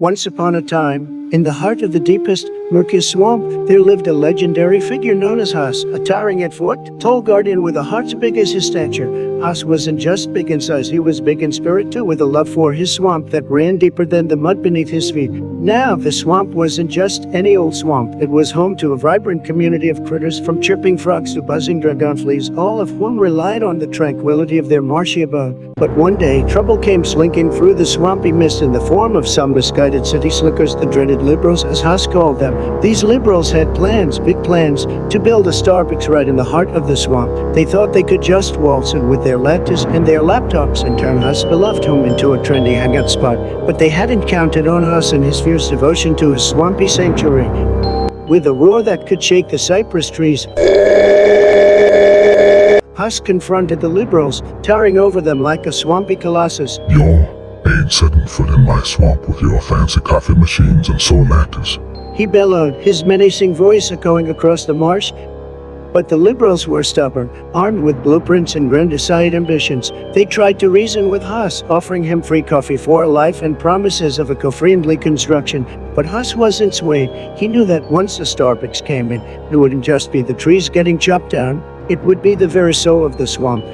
Once upon a time, in the heart of the deepest, murkiest swamp, there lived a legendary figure known as Haas, a towering 8-foot, tall guardian with a heart as big as his stature. Haas wasn't just big in size, he was big in spirit too, with a love for his swamp that ran deeper than the mud beneath his feet. Now, the swamp wasn't just any old swamp, it was home to a vibrant community of critters, from chirping frogs to buzzing dragonflies, all of whom relied on the tranquility of their marshy abode. But one day, trouble came slinking through the swampy mist in the form of some misguided city slickers, the dreaded liberals, as Haas called them. These liberals had plans, big plans, to build a Starbucks right in the heart of the swamp. They thought they could just waltz in with their lattes and their laptops and turn Haas' beloved home into a trendy hangout spot. But they hadn't counted on Haas and his fierce devotion to his swampy sanctuary. With a roar that could shake the cypress trees, Haas confronted the liberals, towering over them like a swampy colossus. You ain't setting foot in my swamp with your fancy coffee machines and solar lattes. He bellowed, his menacing voice echoing across the marsh. But the liberals were stubborn, armed with blueprints and grandiose ambitions. They tried to reason with Haas, offering him free coffee for life and promises of eco-friendly construction. But Haas wasn't swayed. He knew that once the Starbucks came in, it wouldn't just be the trees getting chopped down, it would be the very soul of the swamp.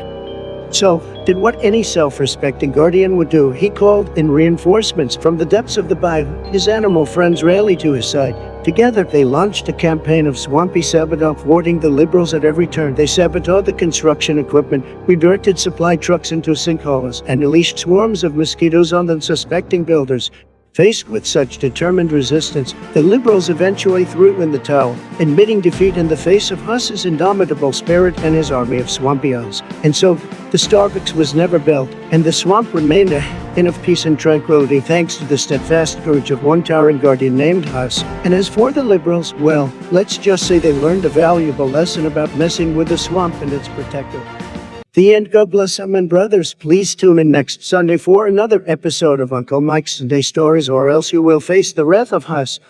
So, did what any self-respecting guardian would do. He called in reinforcements from the depths of the bayou. His animal friends rallied to his side. Together, they launched a campaign of swampy sabotage, thwarting the liberals at every turn. They sabotaged the construction equipment, redirected supply trucks into sinkholes, and unleashed swarms of mosquitoes on the unsuspecting builders. Faced with such determined resistance, the liberals eventually threw in the towel, admitting defeat in the face of Haas's indomitable spirit and his army of swampy elves. And so, the Starbucks was never built, and the swamp remained a haven of peace and tranquility thanks to the steadfast courage of one towering guardian named Haas. And as for the liberals, well, let's just say they learned a valuable lesson about messing with the swamp and its protector. The end. God bless them, and brothers, please tune in next Sunday for another episode of Uncle Mike's Sunday Stories, or else you will face the wrath of Haas.